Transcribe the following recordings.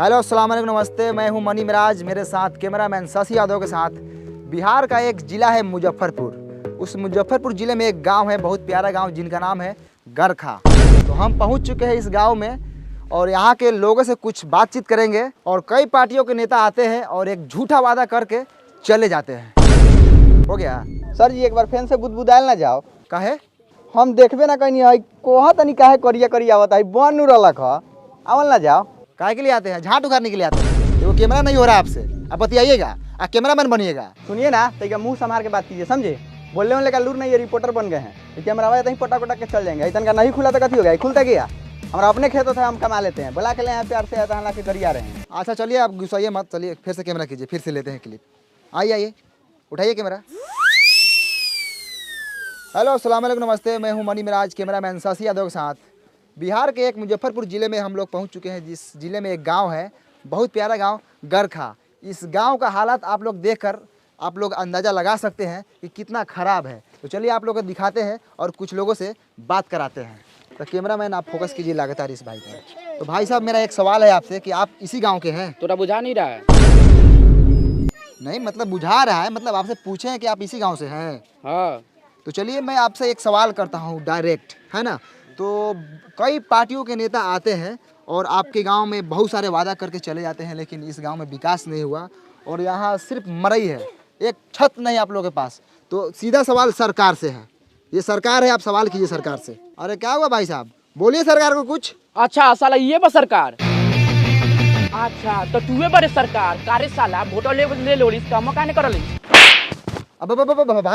Hello अस्सलाम वालेकुम नमस्ते, मैं हूं मनी मिराज, मेरे साथ कैमरामैन शशि यादव के साथ। बिहार का एक ज़िला है मुजफ्फरपुर। उस मुजफ्फरपुर ज़िले में एक गांव है, बहुत प्यारा गांव, जिनका नाम है गरखा। तो हम पहुंच चुके हैं इस गांव में और यहाँ के लोगों से कुछ बातचीत करेंगे। और कई पार्टियों के नेता आते हैं और एक झूठा वादा करके चले जाते हैं। हो गया सर जी, एक बार फैन से बुदबुदायल ना जाओ। काहे? हम देखबे ना कहीं है कोहा तनी काहे करिया करिया आवत है, बन नु रहलक ह, आवल ना जाओ। काहे के लिए आते हैं? झाट उखाड़ने के लिए आते हैं। वो कैमरा नहीं हो रहा आपसे, आप बतियाइएगा, आप कैमरामैन बनिएगा। सुनिए ना, तो मुंह संभाल के बात कीजिए, समझे? बोलने वाले का लूर नहीं, ये रिपोर्टर बन गए हैं। ये कैमरा वाला पटा पटा के चल जाएंगे। इतना का नहीं खुला तो कथी हो गया, खुलता गया। हमारा अपने खेतों से हम कमा लेते हैं, बुला के ले प्यार से आता ला के करी आ रहे हैं। अच्छा चलिए, आप गुस्साइए मत, चलिए फिर से कैमरा कीजिए, फिर से लेते हैं क्लिप। आइए आइए, उठाइए कैमरा। हेलो अस्सलाम वालेकुम नमस्ते, मैं हूं मनी मिराज, कैमरामैन शशि यादव के साथ। बिहार के एक मुजफ्फरपुर ज़िले में हम लोग पहुंच चुके हैं, जिस ज़िले में एक गांव है, बहुत प्यारा गांव गरखा। इस गांव का हालात आप लोग देखकर आप लोग अंदाज़ा लगा सकते हैं कि कितना ख़राब है। तो चलिए आप लोग को दिखाते हैं और कुछ लोगों से बात कराते हैं। तो कैमरामैन आप फोकस कीजिए लगातार इस भाई पर। तो भाई साहब, मेरा एक सवाल है आपसे कि आप इसी गाँव के हैं? तोरा बुझा नहीं रहा है? नहीं मतलब बुझा रहा है, मतलब आपसे पूछे हैं कि आप इसी गाँव से हैं। हाँ। तो चलिए मैं आपसे एक सवाल करता हूँ डायरेक्ट, है ना? तो कई पार्टियों के नेता आते हैं और आपके गांव में बहुत सारे वादा करके चले जाते हैं, लेकिन इस गांव में विकास नहीं हुआ और यहाँ सिर्फ मरई है, एक छत नहीं आप लोगों के पास। तो सीधा सवाल सरकार से है, ये सरकार है, आप सवाल कीजिए सरकार से। अरे क्या हुआ भाई साहब, बोलिए सरकार को कुछ। अच्छा साला ये बा सरकार। अच्छा तो तूहे बड़े सरकार कारे साला वोट ले लो इसका मकान कर ले। अब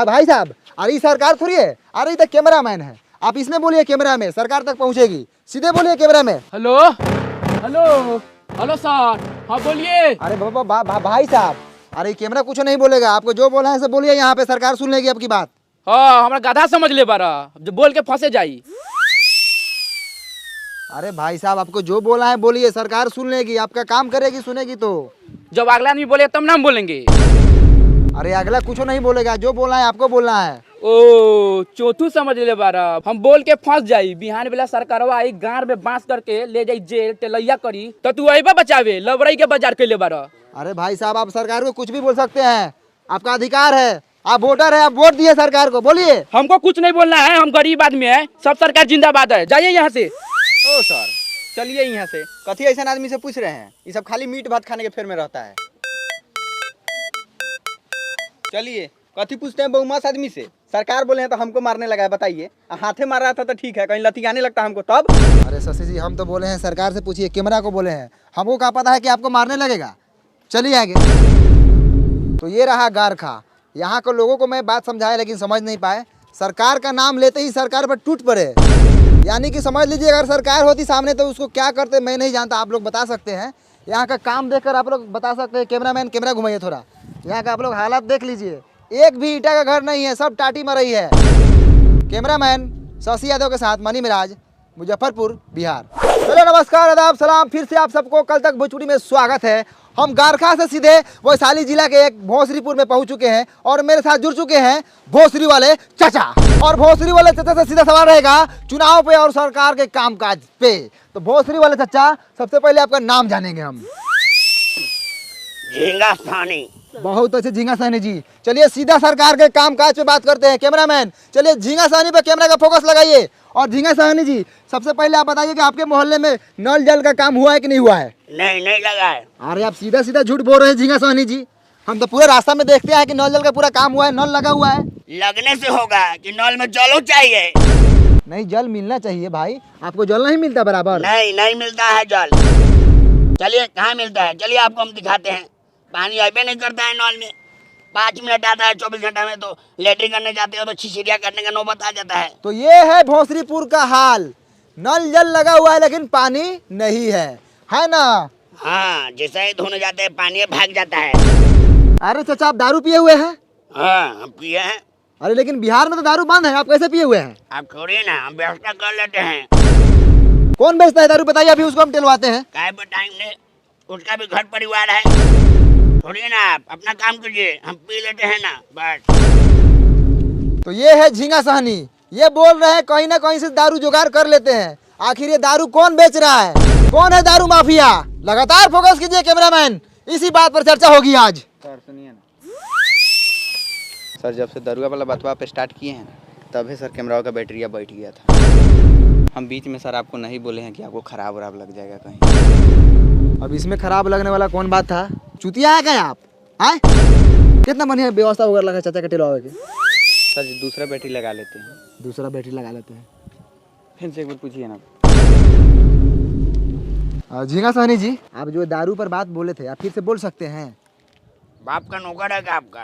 भाई साहब, अरे सरकार थोड़ी है, अरे ये तो कैमरामैन है, आप इसमें बोलिए, कैमरा में सरकार तक पहुंचेगी, सीधे बोलिए कैमरा में। हेलो हेलो हेलो सर, हाँ बोलिए। अरे भाई साहब, अरे कैमरा कुछ नहीं बोलेगा, आपको जो बोला है सब बोलिए, यहाँ पे सरकार सुन लेगी आपकी बात। हाँ हमारा गधा समझ ले बारा, जो बोल के फंसे जाई। अरे भाई साहब, आपको जो बोला है बोलिए, सरकार सुन लेगी, आपका काम करेगी, सुनेगी तो। जब अगला आदमी बोले तब ना हम बोलेंगे। अरे अगला कुछ नहीं बोलेगा, जो बोलना है आपको बोलना है। ओ चौथू समझ ले बारा, हम बोल के फंस जाई, बिहान बेला सरकारवा आई गांव में बांस करके ले जाई जेल टेलैया करी, तो तू अइबा बचावे लवरई के बाजार के ले बारा। अरे भाई साहब, आप सरकार को कुछ भी बोल सकते हैं, आपका अधिकार है, आप वोटर है, आप वोट दिए सरकार को, बोलिए। हमको कुछ नहीं बोलना है, हम गरीब आदमी है, सब सरकार जिंदाबाद है, जाइए यहाँ से। ओ सर, चलिए यहाँ से। कथी ऐसा आदमी से पूछ रहे हैं? ये सब खाली मीट भात खाने के फेर में रहता है। चलिए, कथी पूछते हैं बहुमत आदमी से? सरकार बोले हैं तो हमको मारने लगा है, बताइए। हाथे मार रहा था तो ठीक है, कहीं लतियाने लगता हमको तब। अरे शशि जी, हम तो बोले हैं सरकार से पूछिए, कैमरा को बोले हैं, हमको क्या पता है कि आपको मारने लगेगा। चलिए आगे। तो ये रहा गरखा, यहाँ के लोगों को मैं बात समझाया लेकिन समझ नहीं पाए। सरकार का नाम लेते ही सरकार पर टूट पड़े, यानी कि समझ लीजिए अगर सरकार होती सामने तो उसको क्या करते मैं नहीं जानता, आप लोग बता सकते हैं। यहाँ का काम देखकर आप लोग बता सकते हैं। कैमरामैन कैमरा घुमाइए थोड़ा, यहाँ का आप लोग हालात देख लीजिए, एक भी ईटा का घर नहीं है, सब टाटी मरई है। कैमरामैन शशि यादव के साथ मनी मिराज, मुजफ्फरपुर बिहार। चलो नमस्कार, आदाब, सलाम, फिर से आप सबको कल तक भोजपुरी में स्वागत है। हम गरखा से सीधे वैशाली जिला के एक भोसरीपुर में पहुंच चुके हैं और मेरे साथ जुड़ चुके हैं भोसरी वाले चाचा। और भोसरी वाले चाचा से सीधा सवाल रहेगा चुनाव पे और सरकार के कामकाज पे। तो भोसरी वाले चाचा, सबसे पहले आपका नाम जानेंगे हम। झींगा सानी। बहुत अच्छे झींगा सानी जी। चलिए सीधा सरकार के कामकाज पे बात करते हैं। कैमरामैन चलिए झींगा सानी पे कैमरा का फोकस लगाइए। और झींगा सानी जी, सबसे पहले आप बताइए कि आपके मोहल्ले में नल जल का काम हुआ है कि नहीं हुआ है? नहीं लगा है। अरे आप सीधा सीधा झूठ बोल रहे हैं झींगा सानी जी, हम तो पूरे रास्ता में देखते हैं कि नल जल का पूरा काम हुआ है, नल लगा हुआ है। लगने से होगा कि नल में जल चाहिए। नहीं, जल मिलना चाहिए भाई, आपको जल नहीं मिलता बराबर? नहीं मिलता है जल। चलिए कहाँ मिलता है, चलिए आपको हम दिखाते हैं। पानी अबे नहीं करता है नल में, 5 मिनट आता है 24 घंटा में, तो लेटरिन करने जाते हो तो छिछिरिया करने का नौबत आ जाता है। तो ये है भोसरीपुर का हाल, नल जल लगा हुआ है लेकिन पानी नहीं है ना? हाँ, जैसे ही धोने जाते हैं पानी भाग जाता है। अरे चाचा, आप दारू पिए हुए हैं? हाँ हम पिए हैं। अरे लेकिन बिहार में तो दारू बंद है, आप कैसे पिए हुए हैं? आप छोड़िए ना, हम व्यवस्था कर लेते हैं। कौन बेचता है दारू बताइए, अभी उसको हम टिलवाते हैं। काय बताएंगे, उसका भी घर परिवार है। छोड़िए ना, आप अपना काम कीजिए, हम पी लेते हैं ना बस। तो ये है झींगा सहनी, ये बोल रहे हैं कहीं ना कहीं से दारू जुगाड़ कर लेते हैं। आखिर ये दारू कौन बेच रहा है? कौन है दारू माफिया? लगातार फोकस कीजिए कैमरामैन, इसी बात पर चर्चा होगी आज। सर सुनिए ना सर, जब से दरुआ वाला बतवा पे स्टार्ट किए हैं ना तभी सर कैमरा का बैटरिया बैठ गया था। हम बीच में सर आपको नहीं बोले हैं कि आपको खराब वराब लग जाएगा कहीं। अब इसमें खराब लगने वाला कौन बात था? चुतिया है क्या आप? आए कितना बढ़िया व्यवस्था वगैरह लगा चाचा के टेलवा के। सर जी दूसरा बैटरी लगा लेते हैं। दूसरा बैटरी लगा लेते हैं। फिर से एक बार पूछिए ना। झींगा सोनी जी, आप जो दारू पर बात बोले थे आप फिर से बोल सकते हैं? बाप का नौकर है क्या आपका?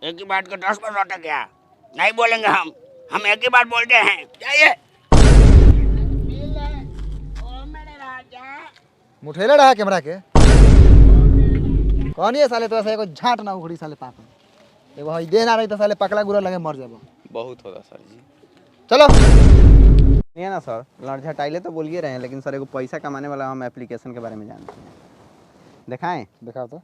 एक ही बात को 10 बार लौटा क्या? नहीं बोलेंगे हम एक ही बात बोलते हैं। जाइए। मुठेले रहा कैमरा के कौन ये साले? तो ऐसा झाट ना उखड़ी साले पाप एगो हई दे ना रही तो साले पकड़ा गुरा लगे मर जाबो। बहुत होगा सर जी। चलो नहीं ना सर, लड़ झटाइले तो बोलिए रहे हैं, लेकिन सर एगो पैसा कमाने वाला हम एप्लीकेशन के बारे में जानते हैं। दिखाएं? दिखाओ तो।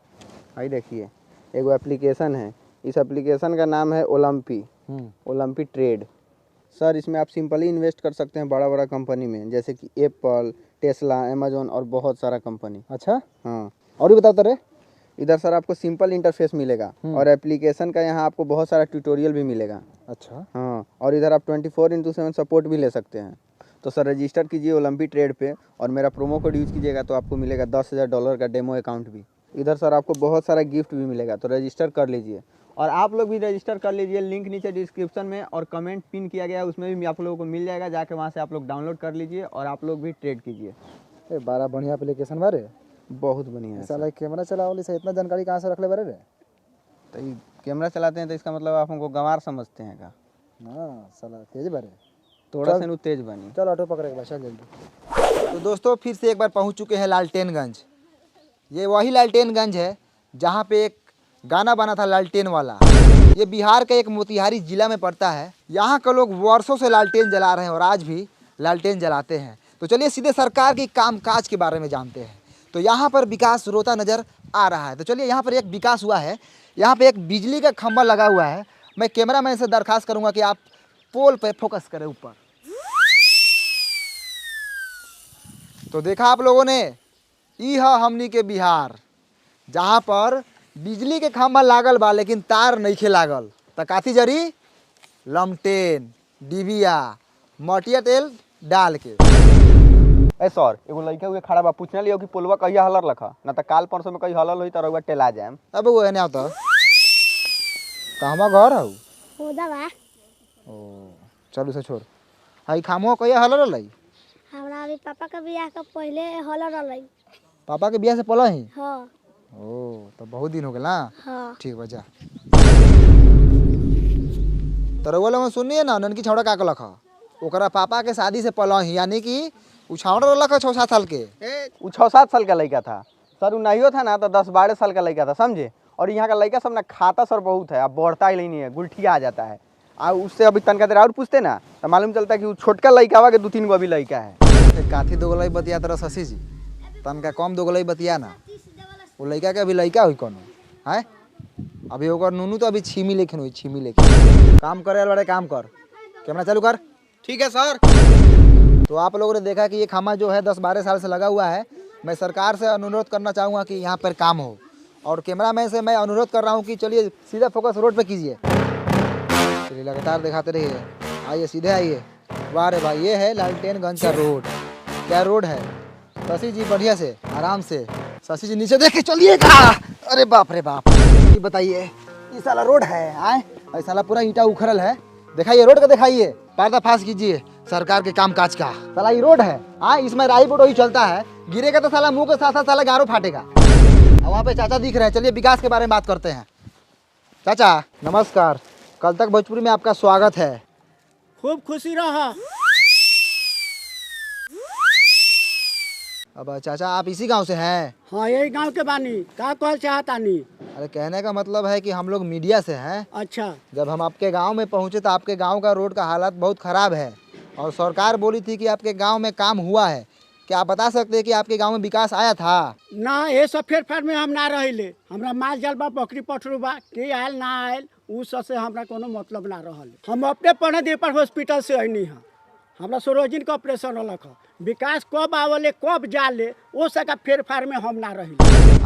भाई देखिए, एगो एप्लीकेशन है, इस एप्लीकेशन का नाम है ओलंपी। ओलंपी ट्रेड। सर इसमें आप सिंपली इन्वेस्ट कर सकते हैं बड़ा बड़ा कंपनी में, जैसे कि एप्पल, टेस्ला, अमेजोन और बहुत सारा कंपनी। अच्छा हाँ, और भी बताओ तेरे। इधर सर आपको सिंपल इंटरफेस मिलेगा और एप्लीकेशन का यहाँ आपको बहुत सारा ट्यूटोरियल भी मिलेगा। अच्छा हाँ, और इधर आप 24/7 सपोर्ट भी ले सकते हैं। तो सर रजिस्टर कीजिए ओलंपी ट्रेड पे और मेरा प्रोमो कोड यूज़ कीजिएगा तो आपको मिलेगा $10,000 का डेमो अकाउंट भी। इधर सर आपको बहुत सारा गिफ्ट भी मिलेगा, तो रजिस्टर कर लीजिए। और आप लोग भी रजिस्टर कर लीजिए, लिंक नीचे डिस्क्रिप्शन में और कमेंट पिन किया गया है, उसमें भी आप लोगों को मिल जाएगा। जाके वहाँ से आप लोग डाउनलोड कर लीजिए और आप लोग भी ट्रेड कीजिए। बड़ा बढ़िया एप्लीकेशन बारे, बहुत बढ़िया है। साला कैमरा चलावली से इतना जानकारी कहाँ से रख ले बारे रे? तो ये कैमरा चलाते हैं तो इसका मतलब आप हमको गंवार समझते हैं का? हाँ साला तेज बारे। थोड़ा सा तेज बनी। चल ऑटो पकड़े के चल जल्दी। तो दोस्तों फिर से एक बार पहुंच चुके हैं लालटेनगंज। ये वही लालटेनगंज है जहां पे एक गाना बना था लालटेन वाला। ये बिहार के एक मोतिहारी जिला में पड़ता है। यहाँ के लोग वर्षों से लालटेन जला रहे हैं और आज भी लालटेन जलाते हैं। तो चलिए सीधे सरकार की कामकाज के बारे में जानते हैं। तो यहाँ पर विकास रोता नज़र आ रहा है। तो चलिए यहाँ पर एक विकास हुआ है। यहाँ पे एक बिजली का खंभा लगा हुआ है। मैं कैमरामैन से दरखास्त करूँगा कि आप पोल पे फोकस करें ऊपर। तो देखा आप लोगों ने, ई है हमनी के बिहार जहाँ पर बिजली के खंभा लागल बा लेकिन तार नइखे लागल। त काथी जरी? लमटेन, डिबिया, मटिया तेल डाल के। ए सर, एगो लड़का हुए खड़ा बा, पूछने लियो कि पुलवा कहिया हलर लखा, ना त काल परसों में कहीं हलल होई त रउआ टेला जाएम। अब वो एने आवता कहवा घर हौ? होदा बा। ओ चल उसे छोड़। हाई खामो कहिया हलर रहलै? हमरा अभी पापा का बियाह का पहले हल रहलै। पापा के बियाह से पहले ही? हाँ। ओ तो बहुत दिन हो गया ना। हाँ। ठीक बा जा। तो रउआ लोगन सुनिए ना, ननकी छौड़ा का कहलक ह ओकरा पापा के शादी से पहले ही, यानी कि उ छौड़ा रहलक 6-7 साल के। उ 6-7 साल का लड़का था सर, उ नहीं था ना तो 10-12 साल का लड़का था, समझे। और यहाँ का लड़का सब ना खाता सर बहुत है, अब बढ़ता ही नहीं है, गुलठिया आ जाता है। और उससे अभी तनका देर और पूछते ना तो मालूम चलता है कि वो छोटका लड़का हुआ के 2-3 गो अभी लड़का है। काथी दोगलई बतिया तरह शशि जी, तनका कम दोगलई बतिया ना। वो लड़का के अभी लड़का हुई कोनो है? अभी ओकर नूनू तो अभी छीमी लेखिन हुई, छीमी लेखिन। काम करे बड़े काम कर, कैमरा चालू कर। ठीक है सर। तो आप लोगों ने देखा कि ये खामा जो है 10-12 साल से लगा हुआ है। मैं सरकार से अनुरोध करना चाहूँगा कि यहाँ पर काम हो, और कैमरामैन से मैं अनुरोध कर रहा हूँ कि चलिए सीधा फोकस रोड पे कीजिए। चलिए लगातार दिखाते रहिए, आइए सीधे आइए। वाह रे भाई, ये है लालटेनगंज का रोड। क्या रोड है शशि जी? बढ़िया से आराम से शशि जी नीचे देख के चलिएगा। अरे बाप रे बाप, ये बताइए ये साला रोड है आए? और साला पूरा ईंटा उखड़ल है। दिखाइए रोड का, दिखाइए, पर्दाफाश कीजिए सरकार के कामकाज का। साला ये रोड है हाँ, इसमें राई बोट ही चलता है, गिरेगा तो साला मुंह के साथ साथ साला गारो फाटेगा। और वहाँ पे चाचा दिख रहे हैं। चलिए विकास के बारे में बात करते हैं। चाचा नमस्कार, कल तक भोजपुरी में आपका स्वागत है। खूब खुशी रहा। अब चाचा आप इसी गांव से हैं? हाँ यही गांव के बानी, का कहल चाहतानी? अरे कहने का मतलब है कि हम लोग मीडिया से हैं। अच्छा। जब हम आपके गांव में पहुंचे तो आपके गांव का रोड का हालत बहुत ख़राब है और सरकार बोली थी कि आपके गांव में काम हुआ है। क्या आप बता सकते हैं कि आपके गांव में विकास आया था? ना ये सब फेरफार में हम ना रहिले। हमरा माल जाल बा, बकरी पठरू बा, के आयल ना आयल उ सब से हमरा कोनो मतलब ना रहल। हम अपने पढ़े दे पर हॉस्पिटल से अइनी है। हमरा सरोजिन का ऑपरेशन रहलक है, विकास कब आवले कब जाले वो सका फेर फार में हम ना रही।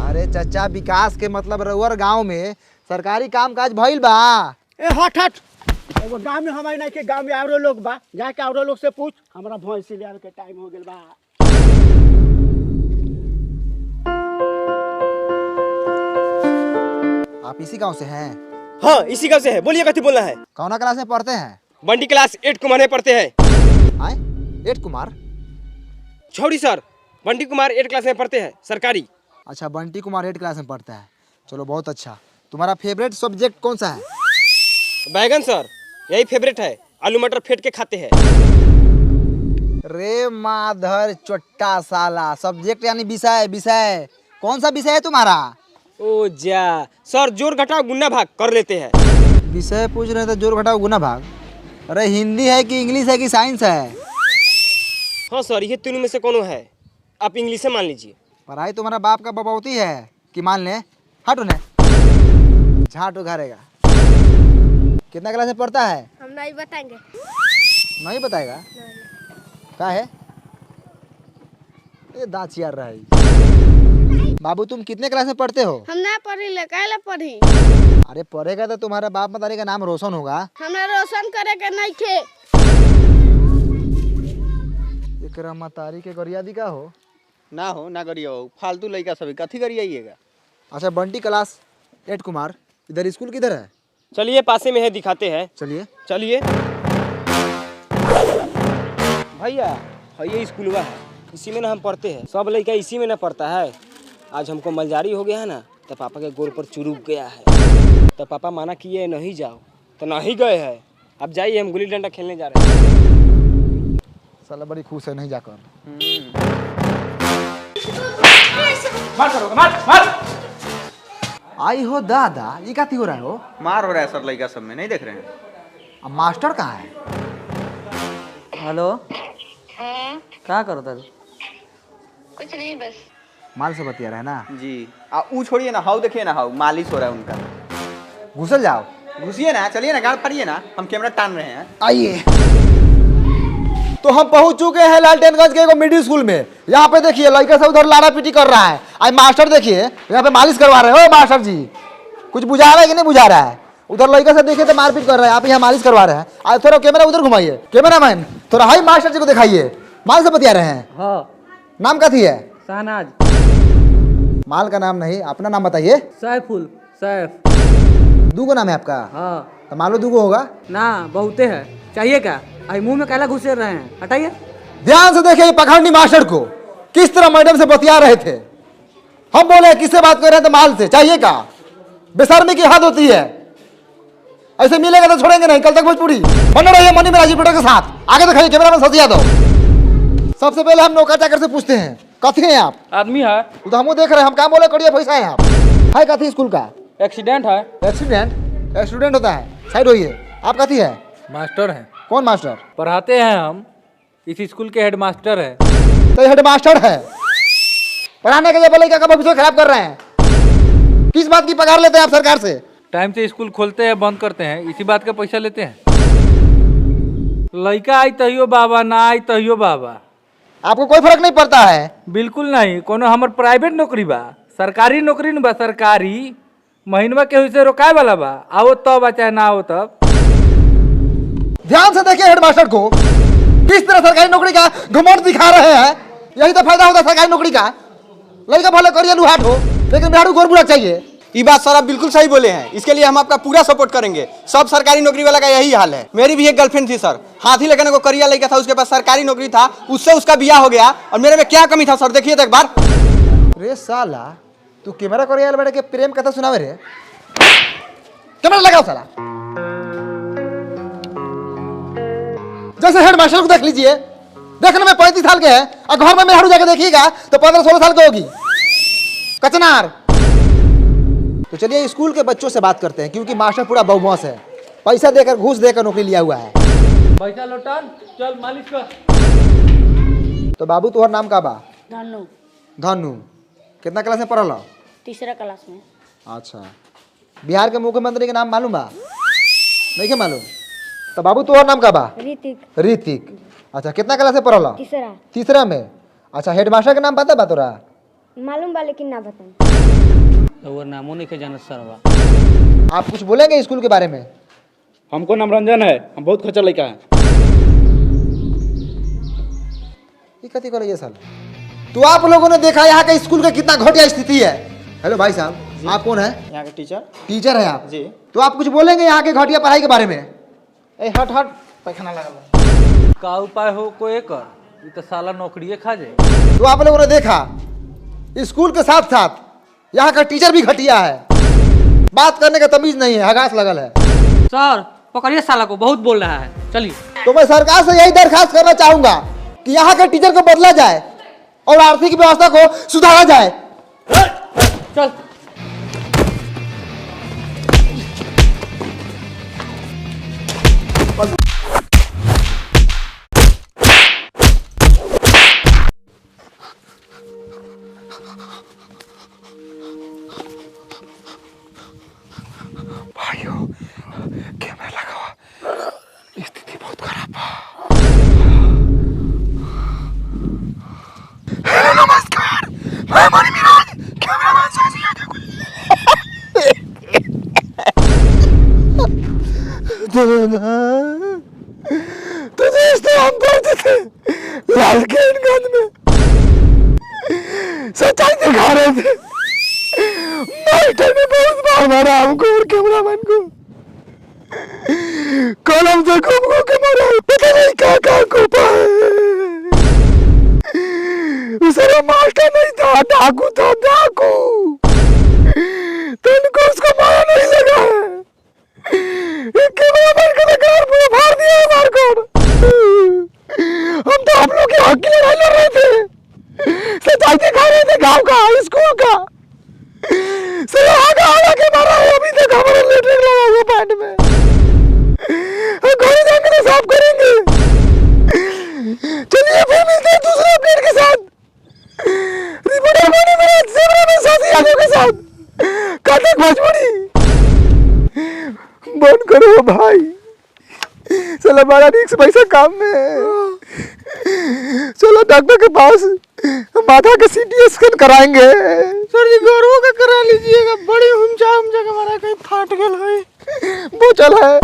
अरे चाचा, विकास के मतलब रउअर गांव में सरकारी काम काज भइल बा। ए हट हट, एगो गाँव में हमारे नहीं के गाँव में औरो लोग बा, जाके औरो लोग से पूछ। हमारा भैंस ले के टाइम हो गेल बा। आप इसी गांव से हैं? हाँ, इसी गाँव से है। बोलिए कथी बोलना है? कौना क्लास में पढ़ते हैं? बंडी क्लास 8 कुमार में पढ़ते हैं। आए 8 कुमार? छोड़ी सर, बंडी कुमार 8 क्लास में पढ़ते हैं, सरकारी। अच्छा, बंटी कुमार 8 क्लास में पढ़ता है। चलो बहुत अच्छा। तुम्हारा फेवरेट सब्जेक्ट कौन सा है? बैगन सर, यही फेवरेट है। आलू मटर फेंट के खाते हैं। रे माधर चोट्टा साला, सब्जेक्ट यानी विषय। विषय कौन सा विषय है तुम्हारा? ओ जा सर, जोड़ घटाव गुना भाग कर लेते हैं। विषय पूछ रहे थे, जोड़ घटाओ गुना भाग। अरे हिंदी है कि इंग्लिश है कि साइंस है? हाँ सर, ये तीनों में से कौन है? आप इंग्लिश से मान लीजिए। पढ़ाई तुम्हारा बाप का बबौती है कि मान ले? हट उन्हें, झाट उघारेगा। कितना क्लास में पढ़ता है? हम नहीं बताएंगे। नहीं बताएगा? क्या है ये दांत यार रहा है। बाबू तुम कितने क्लास में पढ़ते हो? हम ना पढ़ी ले, काहे ला पढ़ी? अरे पढ़ेगा तो तुम्हारा बाप मतारी का नाम रोशन होगा। हमरा रोशन करे के नहीं थे। एकरा मतारी के गरियादी का हो? ना हो ना करियो, फालतू लड़का सभी कथी करिएगा। अच्छा, बंटी क्लास 8 कुमार, इधर स्कूल किधर है? चलिए पासे में है, दिखाते हैं। चलिए। चलिए भैया, ये स्कूल है, इसी में ना हम पढ़ते हैं। सब लड़का इसी में ना पढ़ता है। आज हमको मलजारी हो गया है ना, तो पापा के गोर पर चुरुक गया है। तो पापा माना किए नहीं जाओ, तो नहीं गए हैं। अब जाइए, हम गुल्ली डंडा खेलने जा रहे हैं। साला बड़ी खुश है नहीं जाकर। मार करोगे, मार मार। आई हो दादा, ये क्या हो रहा है हो? मार हो रहा है सर लड़का सब में, नहीं देख रहे हैं? अब मास्टर कहाँ है? हेलो, क्या करो तर? कुछ नहीं, बस माल से बतिया रहा है ना जी। ऊ छोड़िए ना, हाउ देखिए ना, हाउ मालिश हो रहा है उनका। घुसल जाओ। घुसिए ना, चलिए ना, गाड़ पड़िए ना, हम कैमरा टान रहे हैं। आइए। तो हम पहुंच चुके हैं लालटेनगंज के एगो मिडिल स्कूल में। यहाँ पे देखिए लड़का से उधर लाड़ा पीटी कर रहा है। आज मास्टर देखिए यहाँ पे मालिश करवा रहे हो। मास्टर जी कुछ बुझा रहा है कि नहीं बुझा रहा है? उधर लड़का से देखिए तो मारपीट कर रहा है, आप यहाँ मालिश करवा रहे हैं। आज थोड़ा कैमरा उधर घुमाइए। कैमरा मैन थोड़ा हाई मास्टर जी को दिखाइए। माल से बतिया रहे हैं। हाँ, नाम क्या थी है? शहनाज। माल का नाम नहीं, अपना नाम बताइए। सैफुल, सैफ। दूगो नाम है आपका? हाँ। तो मान लो दूगो होगा ना, बहुते है। चाहिए क्या? आई मुंह में कैला घुसे रहे हैं, हटाइए। ध्यान से देखिए पखंडी मास्टर को किस तरह मैडम से बतिया रहे थे। हम बोले किससे बात कर रहे हैं? तो माल से। चाहिए क्या? बेशर्मी की हद होती है। ऐसे मिलेगा तो छोड़ेंगे नहीं। कल तक भोजपुरी बने रहिए मनी में राजीव के साथ। आगे दिखाइए कैमरा में ससिया दो। सबसे पहले हम नौकर चाकर से पूछते हैं, कथी हैं आप? आदमी है, तो हम देख रहे हैं, हम काम बोले करिए पैसा है आप है कथी स्कूल का? एक्सीडेंट है। एक्सीडेंट? एक्सीडेंट होता है, साइड होइए। आप कथी है? मास्टर हैं, कौन मास्टर? पढ़ाते हैं हम। इस स्कूल के हेडमास्टर हैं। तो हेड मास्टर है, पढ़ाने के लिए बोले क्या भविष्य खराब कर रहे हैं? किस बात की पगार लेते हैं आप सरकार से? टाइम से स्कूल खोलते हैं, बंद करते हैं, इसी बात का पैसा लेते हैं। लड़का आई तहियो बाबा, ना आई तहियो बाबा। आपको कोई फर्क नहीं पड़ता है? बिल्कुल नहीं। कोनो हमर प्राइवेट नौकरी बा, सरकारी नौकरी न बा। सरकारी महीनवा के से रोकाए वाला बा। आओ तब आ चाहे ना आओ तब। ध्यान से देखिए हेडमास्टर को किस तरह सरकारी नौकरी का घमंड दिखा रहे हैं। यही तो फायदा होता है सरकारी नौकरी का। लड़का भले करिए लुहाट हो, लेकिन बिहारू गोर बुरा चाहिए। ये बात सर आप बिल्कुल सही बोले हैं। इसके लिए हम आपका पूरा सपोर्ट करेंगे। सब सरकारी नौकरी वाला का यही हाल है। मेरी भी एक गर्लफ्रेंड थी सर, हाथी लगने को करिया लड़का था, उसके पास सरकारी नौकरी था, उससे उसका ब्याह हो गया। और मेरे में क्या कमी था सर, देखिए तो एक बार। रे साला तू कैमरा करिया बैठ के प्रेम कथा सुनावे रे। कैमरा लगाओ साला। जैसे हेडमास्टर को देख लीजिए, देखने में 35 साल के हैं और घर में मेहरारू जाके देखिएगा तो 15-16 साल की होगी। कचनार। तो चलिए स्कूल के बच्चों से बात करते हैं, क्योंकि मास्टर पूरा बदमाश है। पैसा देकर घूस देकर नौकरी लिया हुआ है। पैसा लौटान, चल मालिश कर। तो बाबू तुम्हारा नाम का बा? धनु, धनु। कितना क्लास में पढ़ल? तीसरा क्लास में। अच्छा, बिहार के मुख्यमंत्री के नाम मालूम बा? नहीं के मालूम? तो बाबू तुम्हारा नाम का बा? ऋतिक। ऋतिक। अच्छा कितना क्लास से पढ़ला? तीसरा। तीसरा में। अच्छा हेडमास्टर के नाम पता बा तोरा? मालूम बा लेकिन ना बताऊं। वो नामो नहीं के जानत सरवा। आप कुछ बोलेंगे स्कूल के बारे में? हमको नाम रंजन है, हम बहुत खर्चा लड़का है। ये कथी कर ये साल? तो आप लोगों ने देखा यहाँ के स्कूल का कितना घटिया स्थिति है। हेलो भाई साहब, आप कौन है? यहाँ के टीचर। टीचर है आप जी। तो आप कुछ बोलेंगे यहाँ के घटिया पढ़ाई के बारे में? ए हट हट, पैखाना लगा। का उपाय हो कोई कर, ये तो साला नौकरिए खा जाए। तो आप लोगों ने देखा स्कूल के साथ साथ यहाँ का टीचर भी घटिया है, बात करने का तमीज नहीं है, हगास लगल है। सर पकड़िए साला को, बहुत बोल रहा है, चलिए। तो मैं सरकार से यही दरखास्त करना चाहूंगा कि यहाँ के टीचर को बदला जाए और आर्थिक व्यवस्था को सुधारा जाए। चल भाइयों कैमरा लगा हुआ, स्थिति बहुत खराब है। हेलो नमस्कार, मैं मणि मिराज, कैमरामैन साजी आगे तो दोस्तों हम पढ़ते थे लालकेनगंज में, सच्चाई दिखा रहे थे। मास्टर ने बहुत मार मारा हमको और कैमरामैन को, कलम से घूम के मारा, पता नहीं क्या कोपा है। सारा मास्टर नहीं था, डाकू था, डाकू। तुमको उसको मारा नहीं लगा है। कैमरामैन का घर पूरा फाड़ दिया है मार कर। हम तो आप लोग के हक की लड़ाई लड़ रहे थे, सच्चाई दिखा रहे थे गाँव का, स्कूल का। के मारा है, अभी तक हमारा लेटरिन लगा हुआ पैंट में। घरे जाकर तो साफ करेंगे। चलिए फिर मिलते हैं दूसरे अपडेट के साथ। रिपोर्टर बने मेरे कैमरा में साथी आगे के साथ कार्तिक भोजपुरी। बंद करो भाई, चलो बड़ा रिक्स पैसा काम में है। चलो डॉक्टर के पास, माथा का सीटी स्कैन कराएंगे। सर जी गौरव का करा लीजिएगा, बड़ी हुमचा के मारा कहीं फाट गल है। वो चल है।